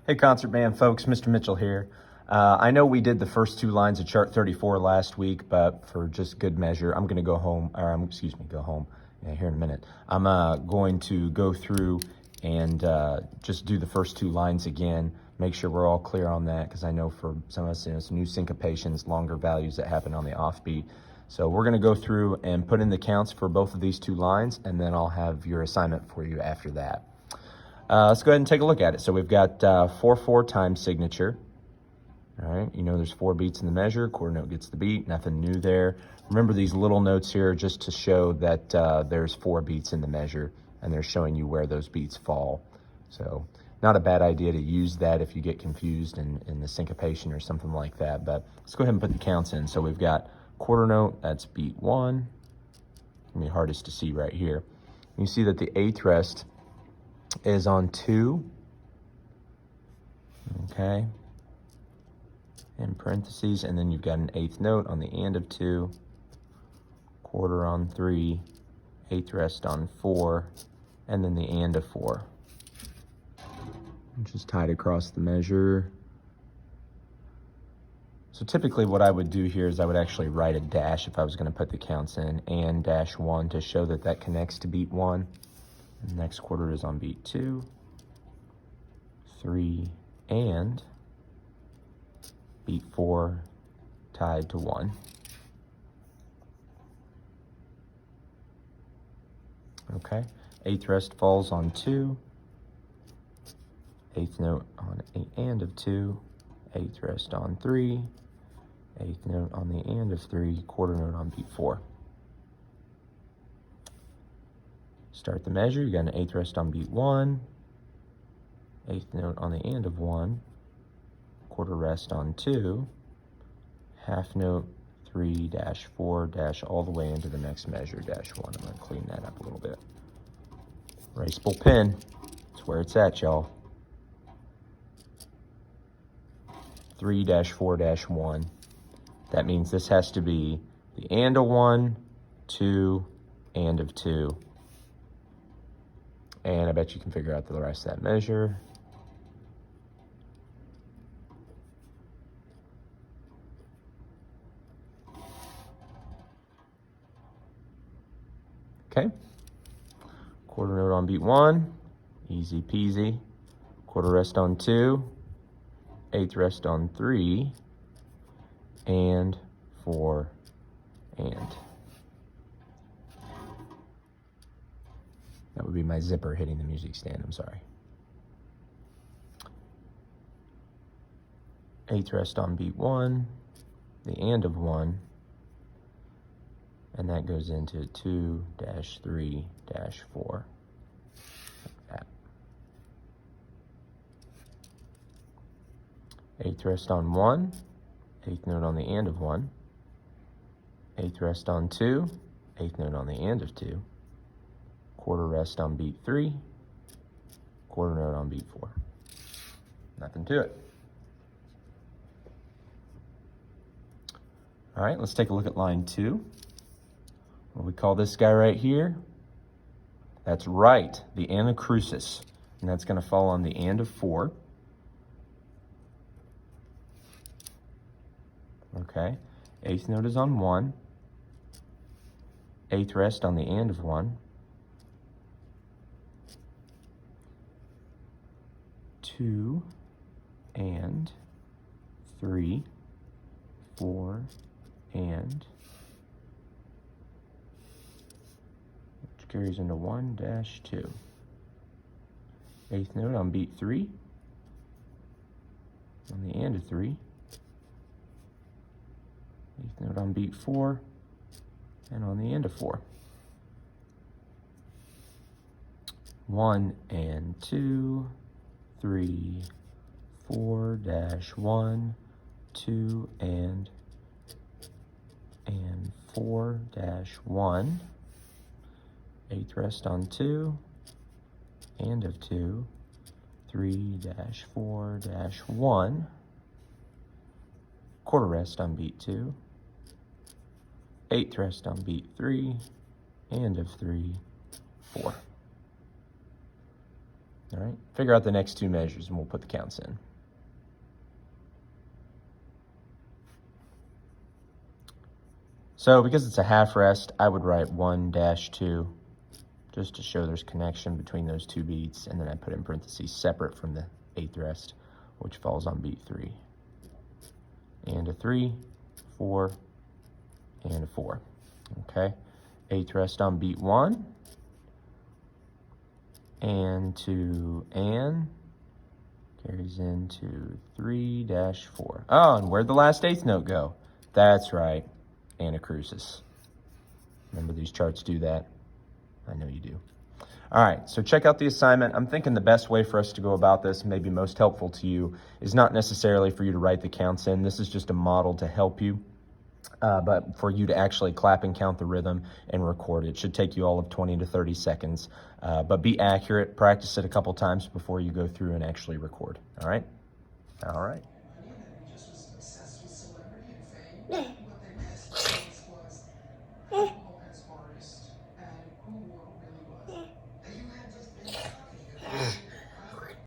Hey concert band folks, Mr. Mitchell here. I know we did the first two lines of chart 34 last week, but for just good measure, I'm going to go home, here in a minute. I'm going to go through and just do the first two lines again, make sure we're all clear on that, because I know for some of us, it's new syncopations, longer values that happen on the offbeat. So we're going to go through and put in the counts for both of these two lines, and then I'll have your assignment for you after that. Let's go ahead and take a look at it. So we've got 4/4 time signature. All right, you know there's 4 beats in the measure. Quarter note gets the beat, nothing new there. Remember these little notes here just to show that there's 4 beats in the measure, and they're showing you where those beats fall. So not a bad idea to use that if you get confused in the syncopation or something like that. But let's go ahead and put the counts in. So we've got quarter note, that's beat 1. It's gonna be hardest to see right here. You see that the 8th rest is on 2, okay, in parentheses, and then you've got an 8th note on the and of 2, quarter on 3, 8th rest on 4, and then the and of 4, which is tied across the measure. So typically what I would do here is I would actually write a dash if I was going to put the counts in, and -1 to show that that connects to beat 1. The next quarter is on beat 2, 3, and beat 4 tied to 1. Okay, 8th rest falls on 2, 8th note on and of 2, 8th rest on 3, 8th note on the and of 3, quarter note on beat 4. Start the measure, you got an 8th rest on beat 1, 8th note on the and of 1, quarter rest on 2, half note 3-4- all the way into the next measure, -1. I'm going to clean that up a little bit. Erasable pen, that's where it's at, y'all. 3-4-1. That means this has to be the and of 1, 2, and of 2. And I bet you can figure out the rest of that measure. Okay. Quarter note on beat 1, easy peasy. Quarter rest on 2, 8th rest on 3, and 4, and. That would be my zipper hitting the music stand, I'm sorry. 8th rest on beat 1, the and of 1, and that goes into 2-3-4. Like that. 8th rest on 1, 8th note on the and of 1, 8th rest on 2, 8th note on the and of 2, quarter rest on beat 3, quarter note on beat 4. Nothing to it. All right, let's take a look at line 2. What do we call this guy right here? That's right, the anacrusis, and that's going to fall on the and of 4. Okay, 8th note is on 1, 8th rest on the and of 1, 2, and 3, 4, and, which carries into 1-2. 8th note on beat 3, on the and of 3, 8th note on beat 4, and on the end of 4. 1 and 2, 3, 4-1, 2 and 4-1, 8th rest on 2, and of 2, 3-4-1, quarter rest on beat 2, 8th rest on beat 3, and of 3, 4. All right, figure out the next two measures and we'll put the counts in. So because it's a half rest, I would write 1-2 just to show there's connection between those two beats, and then I put in parentheses separate from the 8th rest, which falls on beat 3. And a 3, 4, and a 4. Okay, 8th rest on beat 1. And 2 and carries into 3-4. Oh, and where'd the last 8th note go? That's right, anacrusis. Remember, these charts do that. I know you do. All right, so check out the assignment. I'm thinking the best way for us to go about this, maybe most helpful to you, is not necessarily for you to write the counts in. This is just a model to help you. But for you to actually clap and count the rhythm and record it. It should take you all of 20 to 30 seconds. But be accurate. Practice it a couple times before you go through and actually record. All right? All right.